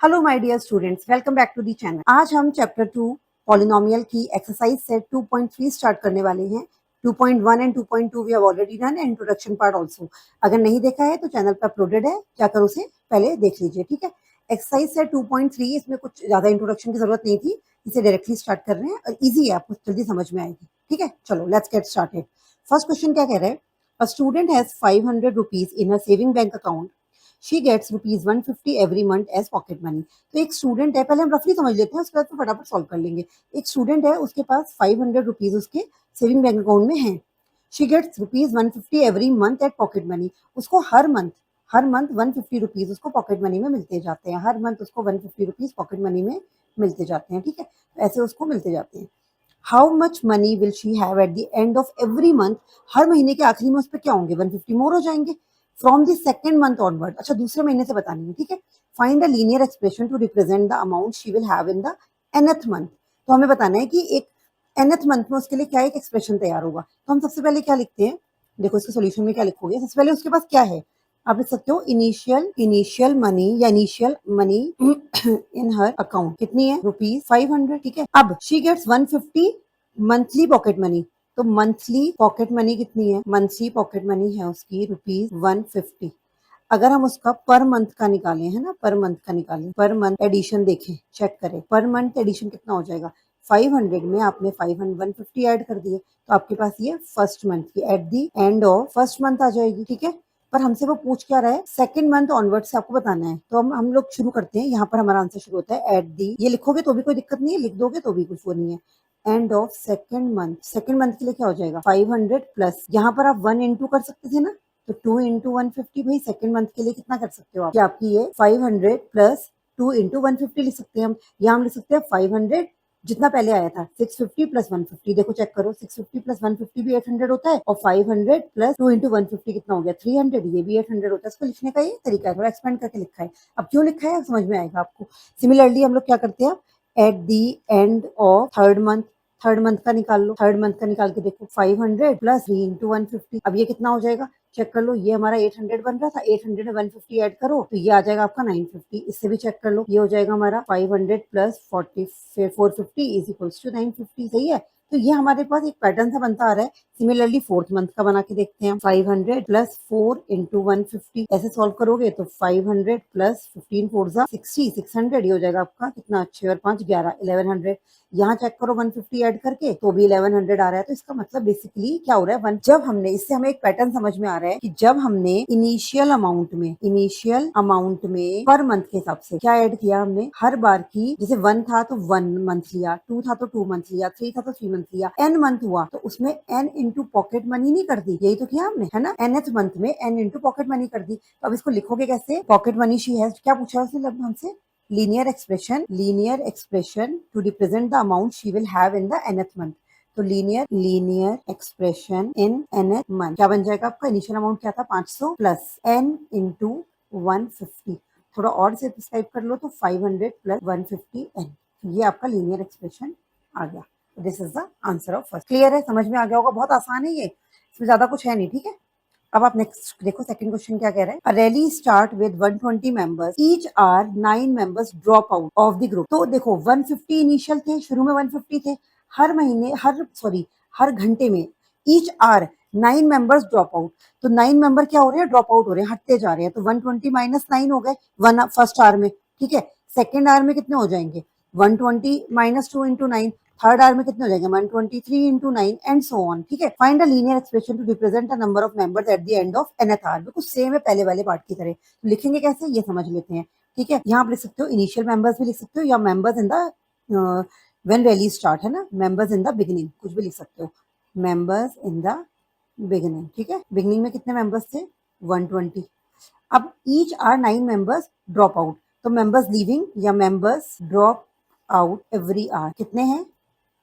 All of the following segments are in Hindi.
Hello my dear students, welcome back to the channel. आज हम चैप्टर 2 पॉलिनोमियल की एक्सरसाइज सेट 2.3 स्टार्ट करने वाले हैं। 2.1 and 2.2 we have already done, introduction part also. अगर नहीं देखा है तो चैनल पर अपलोडेड है, जाकर उसे पहले देख लीजिए। ठीक है, एक्सरसाइज सेट 2.3, इसमें कुछ ज्यादा इंट्रोडक्शन की जरूरत नहीं थी, इसे डायरेक्टली स्टार्ट कर रहे हैं और इजी है, आपको जल्दी समझ में आएगी। ठीक है, चलो let's get started. First question क्या कह रहे हैं? A student has 500 rupees in a saving bank account. She gets rupees 150 every month as pocket money. तो एक स्टूडेंट है, पहले हम रफली समझ लेते हैं, उसके बाद तो फटाफट सॉल्व कर लेंगे। एक स्टूडेंट है, उसके पास 500 रुपीज उसके सेविंग बैंक अकाउंट में है। She gets rupees 150 every month at pocket money. उसको हर मंथ 150 रुपीज उसको पॉकेट मनी में मिलते जाते हैं। हर मंथ उसको 150 रुपीज पॉकेट मनी में मिलते जाते हैं। ठीक है, ऐसे उसको मिलते जाते हैं। How much money will she have at the end of every month? हर महीने के आखिरी में उस पर क्या होंगे? 150 मोर हो जाएंगे from the second month onward. अच्छा, दूसरे महीने से बतानी है। ठीक है, find a linear expression to represent the amount she will have in the nth month. तो हमें बताना है कि एक nth मंथ में उसके लिए क्या एक एक्सप्रेशन तैयार होगा। तो हम सबसे पहले क्या लिखते हैं, देखो इसके सोल्यूशन में क्या लिखोगे। सबसे पहले उसके पास क्या है, आप लिख सकते हो इनिशियल मनी या initial money in her account कितनी है? ₹500। ठीक है, अब she gets 150 monthly pocket money. तो मंथली पॉकेट मनी कितनी है? मंथली पॉकेट मनी है उसकी ₹150। अगर हम उसका पर मंथ का निकालें, है ना, पर मंथ का निकालें, पर मंथ एडिशन देखें, चेक करें, पर मंथ एडिशन कितना हो जाएगा। 500 में आपने 500 150 ऐड कर दिए, तो आपके पास ये फर्स्ट मंथ की at the end of first month आ जाएगी। ठीक है, पर हमसे वो पूछ क्या रहा है? सेकंड मंथ ऑनवर्ड से आपको बताना है। तो हम लोग शुरू करते हैं, यहाँ पर हमारा आंसर शुरू होता है एट दी। ये लिखोगे तो भी कोई दिक्कत नहीं है, लिख दोगे तो भी कुछ वो नहीं है। End of second month, second month के लिए क्या हो जाएगा? 500 प्लस, यहाँ पर आप 1 इंटू कर सकते थे ना, तो 2 इंटू 150, भाई सेकंड मंथ के लिए कितना कर सकते हो आप? कि आपकी ये 500 प्लस 2 इंटू 150 लिख सकते हैं हम। यहाँ हम लिख सकते हैं 500 जितना पहले आया था 650 प्लस 150। देखो चेक करो, 650 प्लस 150 भी 800 होता है, और 500 प्लस 2 इंटू 150 कितना हो गया? 300। ये भी 800 होता है। इसको लिखने का ये तरीका है, थोड़ा एक्सपेंड करके लिखा है। अब क्यों लिखा है समझ में आएगा आपको। सिमिलरली हम लोग क्या करते हैं, eight the end of third month, third month का निकाल लो। थर्ड मंथ का निकाल के देखो, 500 प्लस 3 इंटू 150, अब ये कितना हो जाएगा? चेक कर लो, ये हमारा 800 बन रहा था, 800 में 150 ऐड करो तो ये आ जाएगा आपका 950। इससे भी चेक कर लो, ये हो जाएगा हमारा 500 प्लस 40 450 इज इक्वल्स टू 950। सही है, तो ये हमारे पास एक पैटर्न सा बनता आ रहा है। सिमिलरली फोर्थ मंथ का बना के देखते हैं। 500 प्लस 4 इंटू 150, ऐसे सॉल्व करोगे तो 500 प्लस 15 फोर 60, 600, ये हो जाएगा आपका कितना? 6 और 5 11, 1100। यहाँ चेक करो 150 ऐड करके तो भी 1100 आ रहा है। तो इसका मतलब बेसिकली क्या हो रहा है, जब हमने, इससे हमें एक पैटर्न समझ में आ रहा है कि जब हमने इनिशियल अमाउंट में पर मंथ के हिसाब से क्या ऐड किया हमने, हर बार की, जैसे 1 था तो 1 मंथ लिया, 2 था तो 2 मंथ लिया, 3 था तो 3 मंथ लिया, n मंथ हुआ तो उसमें n इंटू पॉकेट मनी नहीं कर दी, यही तो किया हमने, है ना। nth मंथ में n इंटू पॉकेट मनी कर दी। तो अब इसको लिखोगे कैसे? पॉकेट मनी शी हैज, क्या पूछा उसने हमसे? linear expression to represent the amount she will have in the nth month। तो linear expression in nth month क्या बन जाएगा आपका? इनिशियल अमाउंट क्या था? 500 प्लस n इंटू 150। थोड़ा और से टाइप कर लो तो 500 प्लस 150n। ये आपका लीनियर एक्सप्रेशन आ गया। This is the answer of first. Clear है, समझ में आ गया होगा, बहुत आसान है ये, इसमें ज्यादा कुछ है नहीं। ठीक है, अब आप नेक्स्ट देखो, सेकंड क्वेश्चन क्या कह रहा है। A rally start with 120 members, each hour 9 members drop out of the group. तो देखो 150 इनिशियल थे, शुरू में 150 थे, हर महीने हर घंटे में each hour 9 members drop out. तो 9 मेंबर क्या हो रहे हैं? ड्रॉप आउट हो रहे हैं, हटते जा रहे हैं। तो 120 माइनस 9 हो गए वन फर्स्ट आवर में। ठीक है, सेकेंड आवर में कितने हो जाएंगे? 120 माइनस 2 इंटू 9। थर्ड आवर में कितने हो जाएंगे? 123 इंटू 9 एंड सो ऑन। ठीक है, find a linear expression to represent a number of members at the end of nth hour. बिल्कुल सेम है पहले वाले पार्ट की तरह। तो लिखेंगे कैसे ये समझ लेते हैं। ठीक है, यहाँ आप लिख सकते हो इनिशियल मेंबर्स भी लिख सकते हो, या members in the when rally start, है ना, मेंबर्स इन द बिगिनिंग, कुछ भी लिख सकते हो, मेंबर्स इन द बिगिनिंग। ठीक है, बिगिनिंग में कितने मेंबर्स थे? 120। अब each hour 9 members drop out, तो मेंबर्स लीविंग या members drop out every hour कितने हैं?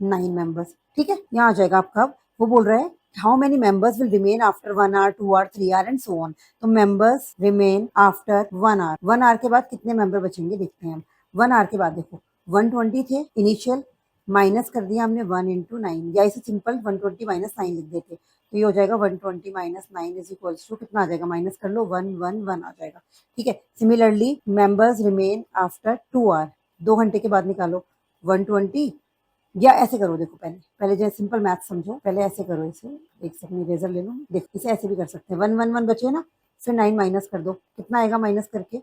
9 मेंबर्स। ठीक है, यहाँ आ जाएगा आपका, वो बोल रहा है how many members will remain after 1 hour, 2 hour, 3 hour and so on. तो members remain after 1 hour, 1 hour के बाद कितने मेंबर बचेंगे देखते हैं हम। 1 आवर के बाद देखो 120 थे इनिशियल, माइनस कर दिया हमने 1 इंटू 9, या इसे सिंपल 120 माइनस 9 लिख देते। तो ये हो जाएगा 120 माइनस 9 इज इक्वल्स टू कितना आ जाएगा, माइनस कर लो 111 आ जाएगा। ठीक है, similarly members remain after 2 hour, 2 घंटे के बाद निकालो 120, या ऐसे करो, देखो पहले पहले जो सिंपल मैथ समझो, पहले ऐसे करो इसे, एक सेकंड इरेजर ले लो, देखो इसे ऐसे भी कर सकते हैं, 111 बचे ना, फिर 9 माइनस कर दो, कितना आएगा माइनस करके,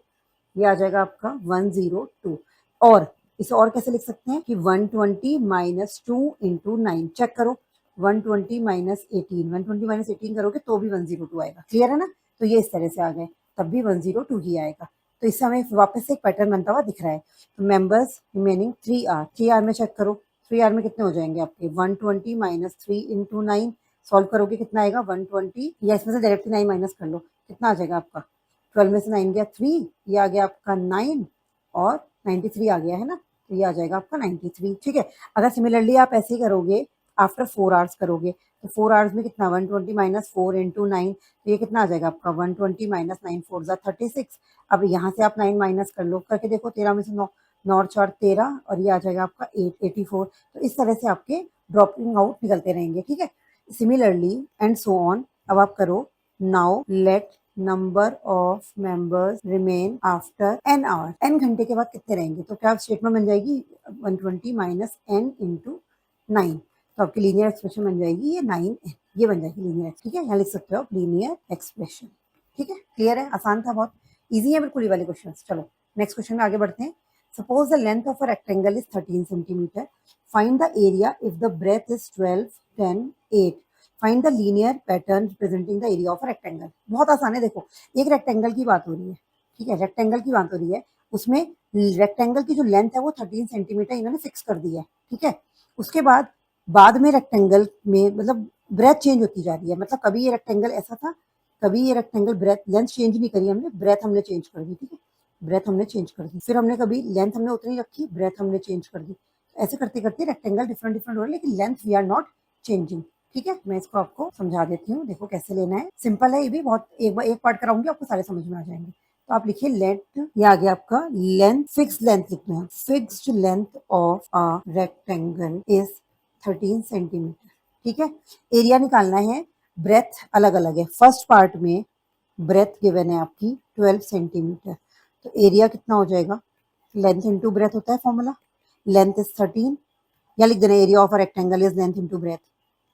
ये आ जाएगा आपका 102। और इसे और कैसे लिख सकते हैं कि 120 माइनस 2 इंटू 9, चेक करो 120 माइनस 18, 120 माइनस 18 करोगे तो भी 102 आएगा, क्लियर है ना। तो ये इस तरह से आ गए, तब भी 102 ही आएगा। तो इससे हमें वापस से एक पैटर्न बनता हुआ दिख रहा है। तो मेंबर्स रिमेनिंग 3 आर, 3 आर में चेक करो, 3 आर में कितने हो जाएंगे आपके, 120 माइनस 3 इंटू 9, सॉल्व करोगे कितना आएगा 120, या इसमें से डायरेक्टली 9 माइनस कर लो, कितना आ जाएगा आपका, 12 में से 9 गया 3, ये आ गया आपका 9 और 93 आ गया है ना, तो ये आ जाएगा आपका 93। ठीक है, अगर सिमिलरली आप ऐसे ही करोगे आफ्टर 4 आवर्स करोगे, तो 4 आवर्स में कितना 120 माइनस 4 इंटू 9, तो ये कितना आ जाएगा आपका 120 माइनस 9 4 जा 36। अब यहाँ से आप 9 माइनस कर लो, करके देखो 13 में से 9 9 और 4 13, और ये आ जाएगा आपका 84। तो इस तरह से आपके ड्रॉपिंग आउट निकलते रहेंगे। ठीक है, सिमिलरली एंड सो ऑन। अब आप करो, now let number of members remain after n hour, n घंटे के बाद कितने रहेंगे, तो क्या स्टेटमेंट बन जाएगी 120 माइनस एन इंटू 9, तो आपकी लीनियर एक्सप्रेशन बन जाएगी ये 9n, ये बन जाएगी लीनियर। ठीक है, यहाँ लिख सकते हो आप लीनियर एक्सप्रेशन। ठीक है, क्लियर है, आसान था, बहुत इजी है बिल्कुल ये वाले क्वेश्चन। चलो नेक्स्ट क्वेश्चन में आगे बढ़ते हैं। Suppose the length of a rectangle is 13 centimetre, find the area if the breadth is 12 10 8, find the linear pattern representing the area of a rectangle. बहुत आसान है, देखो एक रेक्टेंगल की बात हो रही है, ठीक है, रेक्टेंगल की बात हो रही है, उसमें रेक्टेंगल की जो लेंथ है वो 13 सेंटीमीटर इन्होंने फिक्स कर दी है। ठीक है, उसके बाद में रेक्टेंगल में मतलब ब्रेथ चेंज होती जा रही है, मतलब कभी ये रेक्टेंगल ऐसा था, कभी ये रेक्टेंगल ब्रेथ लेंथ चेंज नहीं करी हमने, ब्रेथ हमने चेंज कर दी। ठीक है, ब्रेथ हमने चेंज कर दी, फिर हमने कभी लेंथ हमने उतनी रखी, ब्रेथ हमने चेंज कर दी, ऐसे करते करते रेक्टेंगल डिफरेंट डिफरेंट हो रहे हैं, लेकिन length we are not changing. ठीक है, मैं इसको आपको समझा देती हूँ, देखो कैसे लेना है, सिंपल है ये भी बहुत, एक बार एक पार्ट कराऊंगी आपको सारे समझ में आ जाएंगे। तो आप लिखिए लेंथ, ये आ गया आपका लेंथ, फिक्स लेंथ लिखना है, fixed length of a rectangle is 13 centimetre. ठीक है, एरिया निकालना है, ब्रेथ अलग अलग है, फर्स्ट पार्ट में ब्रेथ गिवन है आपकी 12 सेंटीमीटर, तो एरिया कितना हो जाएगा, लेंथ इंटू ब्रेथ होता है फॉर्मूला, लेंथ इज 13, या लिख देना area of a rectangle is length into breadth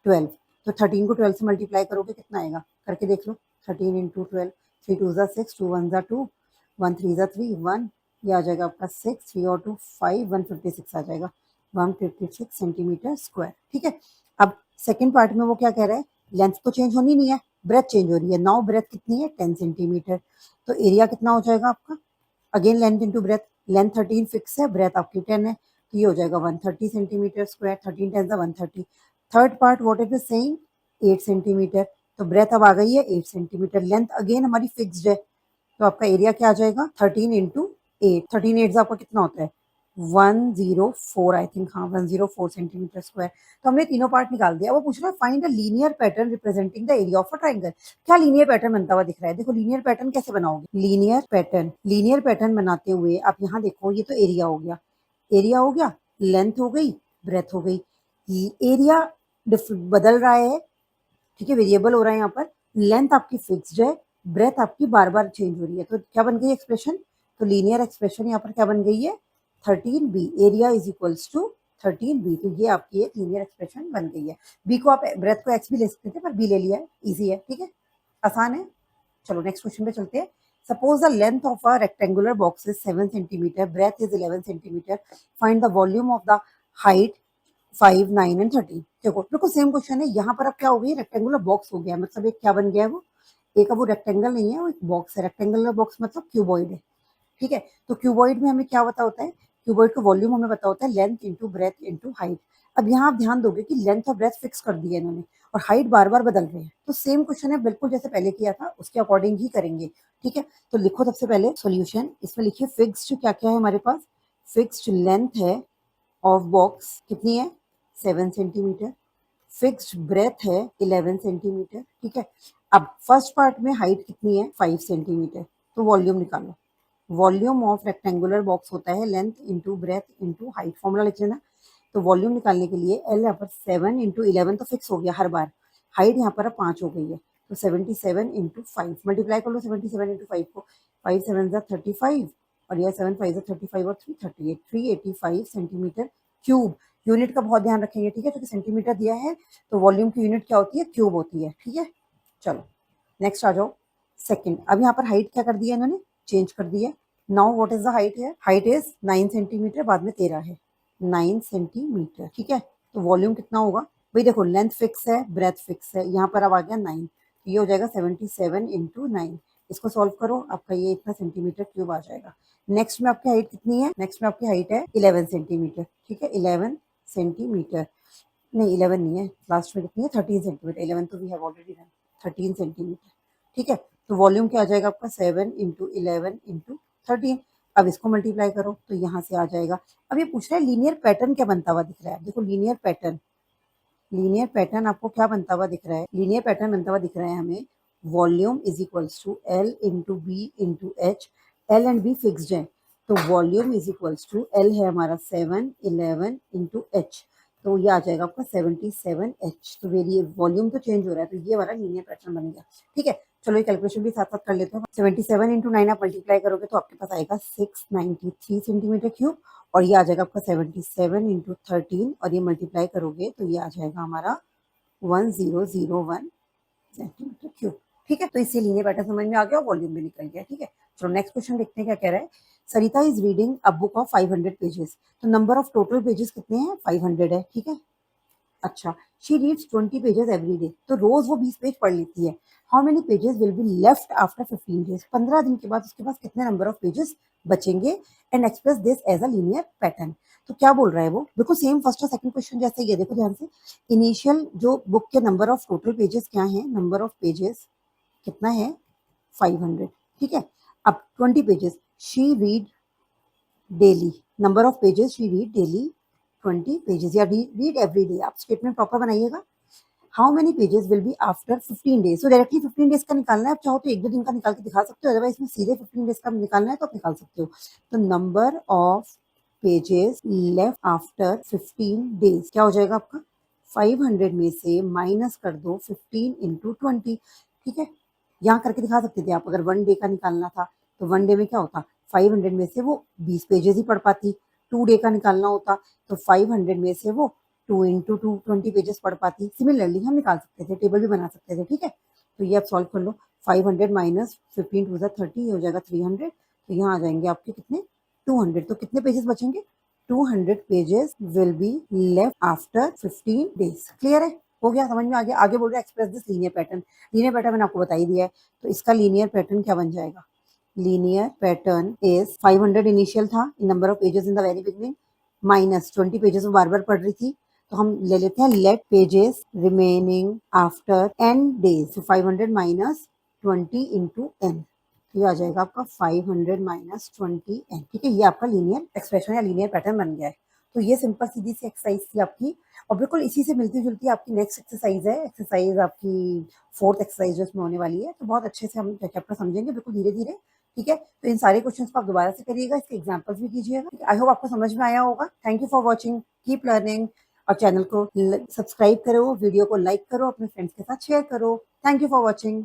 12, तो 13 को 12 से मल्टीप्लाई करोगे कितना आएगा, करके देख लो, 13 इंटू 12, 3 2 6, 2 1 2, 1 3 3 1, ये आ जाएगा आपका 6, 3 और 2 5, 156 आ जाएगा, 156 सेंटीमीटर स्क्वायर। ठीक है, अब सेकेंड पार्ट में वो क्या कह रहा है, लेंथ तो चेंज होनी नहीं है, ब्रेथ चेंज हो रही है, नाउ ब्रेथ कितनी है 10 सेंटीमीटर, तो एरिया कितना हो जाएगा आपका, again length into breadth, length 13 fix है, ब्रेथ आपकी 10 है, तो ये हो जाएगा 130 centimetre square, 13 10 130। Third part what it is saying 8 centimetre, तो ब्रेथ अब आ गई है 8 सेंटीमीटर, लेंथ अगेन हमारी फिक्स्ड है, तो आपका एरिया क्या आ जाएगा 13 इंटू 8, 13 8 आपका कितना होता है 104 आई थिंक, हाँ 104 सेंटीमीटर स्क्वायर। तो हमने तीनों पार्ट निकाल दिया। वो पूछ रहा है find a linear pattern representing the area of a triangle, क्या लीनियर पैटर्न बनता हुआ दिख रहा है, देखो लीनियर पैटर्न कैसे बनाओगे, लीनियर पैटर्न बनाते हुए आप यहाँ देखो, ये तो एरिया हो गया, एरिया हो गया, लेंथ हो गई, ब्रेथ हो गई, एरिया बदल रहा है, ठीक है, वेरिएबल हो रहा है यहाँ पर, लेंथ आपकी फिक्स्ड है, ब्रेथ आपकी बार बार चेंज हो रही है, तो क्या बन गई एक्सप्रेशन, तो लीनियर एक्सप्रेशन यहाँ पर क्या बन गई है 13b, area is equals to 13b, तो ये आपकी एक लीनियर एक्सप्रेशन बन गई है। बी को आप ब्रेथ को एक्स भी ले सकते थे, पर बी ले लिया है, ईजी है, ठीक है, आसान है। चलो नेक्स्ट क्वेश्चन पे चलते हैं। Suppose the length of a rectangular box is 7 centimetre, breadth is 11 centimetre, find the volume of the height 5 9 and 13। देखो बिल्कुल सेम क्वेश्चन है, यहाँ पर अब क्या हो गई, रेक्टेंगुलर बॉक्स हो गया, मतलब एक क्या बन गया है वो, एक अब वो रेक्टेंगल नहीं है, वो एक बॉक्स है, रेक्टेंगुलर बॉक्स मतलब क्यूबॉइड है। ठीक है, तो क्यूबॉइड में हमें क्या पता होता है, क्यूबॉइड का वॉल्यूम हमें पता होता है length into breadth into height. अब यहाँ आप ध्यान दोगे कि लेंथ और ब्रेथ फिक्स कर दी है इन्होंने, और हाइट बार बार बदल रहे हैं, तो सेम क्वेश्चन है बिल्कुल जैसे पहले किया था उसके अकॉर्डिंग ही करेंगे। ठीक है, तो लिखो सबसे पहले सॉल्यूशन, इसमें लिखिए फिक्स्ड क्या क्या है हमारे पास, फिक्स्ड लेंथ है ऑफ बॉक्स कितनी है 7 सेंटीमीटर, फिक्स्ड ब्रेथ है 11 सेंटीमीटर। ठीक है, अब फर्स्ट पार्ट में हाइट कितनी है 5 सेंटीमीटर, तो वॉल्यूम निकालो, वॉल्यूम ऑफ रेक्टेंगुलर बॉक्स होता है length into breadth into height, formula लिख लेना। तो वॉल्यूम निकालने के लिए एल यहाँ पर 7 इंटू 11 तो फिक्स हो गया हर बार, हाइट यहाँ पर अब 5 हो गई है, तो 77 इंटू 5 मल्टीप्लाई कर लो 77 इंटू 5 को, 5 7 ज़ा 35 और यह 7 5 ज़ा 35 और 3 38 385 सेंटीमीटर क्यूब। यूनिट का बहुत ध्यान रखेंगे, ठीक है, क्योंकि सेंटीमीटर दिया है तो वॉल्यूम की यूनिट क्या होती है, क्यूब होती है, ठीक है। चलो नेक्स्ट आ जाओ सेकंड। अब यहाँ पर हाइट क्या कर दी है इन्होंने, चेंज कर दी है। Now what is the height है, हाइट इज 9 सेंटीमीटर, बाद में 13 है, 9 सेंटीमीटर, ठीक है। तो वॉल्यूम कितना होगा भाई, देखो लेंथ फिक्स है, ब्रेथ फिक्स है, यहाँ पर अब आ गया 9, तो ये हो जाएगा 77 इंटू 9। इसको सॉल्व करो, आपका ये इतना सेंटीमीटर क्यूब आ जाएगा। नेक्स्ट में आपकी हाइट कितनी है, नेक्स्ट में आपकी हाइट है 11 सेंटीमीटर, ठीक है, 11 सेंटीमीटर, नहीं 11 नहीं है, लास्ट में कितनी है 13 सेंटीमीटर, 11 तो we have already done, 13 centimetre, ठीक है। तो वॉल्यूम क्या आ जाएगा आपका 7 इंटू 11 इंटू 13। अब इसको मल्टीप्लाई करो तो यहाँ से आ जाएगा। अब ये पूछ रहा है लीनियर पैटर्न क्या बनता हुआ दिख रहा है। देखो लीनियर पैटर्न, लीनियर पैटर्न आपको क्या बनता हुआ दिख रहा है, लीनियर पैटर्न बनता हुआ दिख रहा है हमें, volume is equals to l into b into h, l and b fixed है, तो volume is equals to l है हमारा 7 11 इंटू एच, तो ये आ जाएगा आपका 77 एच। तो वेरिए वॉल्यूम तो चेंज हो रहा है, तो ये हमारा लीनियर पैटर्न बन गया, ठीक है। चलो ये कैलकुलेशन भी साथ साथ कर लेते हैं। 77 इंटू 9 आप मल्टीप्लाई करोगे तो आपके पास आएगा 693 सेंटीमीटर क्यूब, और ये आ जाएगा आपका 77 इंटू 13, और ये मल्टीप्लाई करोगे तो ये आ जाएगा हमारा 1001 सेंटीमीटर क्यूब, ठीक है। तो इससे लीनियर पैटर्न समझ में आ गया, वॉल्यूम भी निकल गया, ठीक है। चलो नेक्स्ट क्वेश्चन देखते हैं क्या कह रहा है। Sarita is reading a book of 500 pages, तो नंबर ऑफ टोटल पेजेस कितने हैं, 500 है, ठीक है। अच्छा, she reads 20 pages every day, तो रोज वो 20 पेज पढ़ लेती है। How many pages will be left after 15 days, 15 दिन के बाद उसके पास कितने नंबर ऑफ पेजेस बचेंगे, and express this as a linear pattern. तो क्या बोल रहा है वो, बिल्कुल सेम फर्स्ट और सेकंड क्वेश्चन जैसे ही है, देखो ध्यान से। इनिशियल जो बुक के नंबर ऑफ टोटल पेजेस क्या है, नंबर ऑफ पेजेस कितना है 500, ठीक है। अब 20 pages she read daily, number of pages she read daily 20 pages, या रीड एवरी डे, आप स्टेटमेंट प्रॉपर बनाइएगा। How many pages will be after 15 days, तो डायरेक्टली 15 डेज का निकालना है, आप चाहो तो एक दो दिन का निकाल के दिखा सकते हो, अदरवाइज में सीधे 15 डेज का निकालना है तो आप निकाल सकते हो। तो number of pages left after 15 days क्या हो जाएगा आपका, 500 में से माइनस कर दो 15 इंटू 20, ठीक है। यहाँ करके दिखा सकते थे आप, अगर 1 डे का निकालना था तो 1 डे में क्या होता, 500 में से वो 20 पेजेस ही पढ़ पाती। 2 डे का निकालना होता तो 500 में से वो 2 इंटू 2 20 पेजेस पढ़ पाती। सिमिलरली हम निकाल सकते थे, टेबल भी बना सकते थे, ठीक है। तो ये आप सॉल्व कर लो, 500 माइनस 15 टू ज़ा 30, ये हो जाएगा 300, तो यहाँ आ जाएंगे आपके कितने 200, तो कितने पेजेस बचेंगे, 200 pages will be left after 15 days. Clear है, हो गया, समझ में आ गया। आगे बोल रहे हैं express this linear pattern, linear pattern मैंने आपको बता ही दिया है, तो इसका लीनियर पैटर्न क्या बन जाएगा, लीनियर पैटर्न इज 500 इनिशियल था, number of pages in the very beginning, minus 20 pages में बार बार पढ़ रही थी, तो हम ले लेते हैं let pages remaining after n days, तो 500 माइनस 20 इंटू n, तो ये आ जाएगा आपका 500 माइनस 20n, ठीक है। ये आपका लीनियर एक्सप्रेशन या लीनियर पैटर्न बन गया है। तो ये सिंपल सीधी सी एक्सरसाइज थी आपकी, और बिल्कुल इसी से मिलती जुलती आपकी नेक्स्ट एक्सरसाइज है, एक्सरसाइज आपकी 4th एक्सरसाइज जो इसमें होने वाली है। तो बहुत अच्छे से हम चैप्टर समझेंगे, बिल्कुल धीरे धीरे, ठीक है। तो इन सारे क्वेश्चंस को आप दोबारा से करिएगा, इसके एग्जांपल्स भी कीजिएगा। आई होप आपको समझ में आया होगा। Thank you for watching, keep learning, और चैनल को सब्सक्राइब करो, वीडियो को लाइक करो, अपने फ्रेंड्स के साथ शेयर करो। Thank you for watching.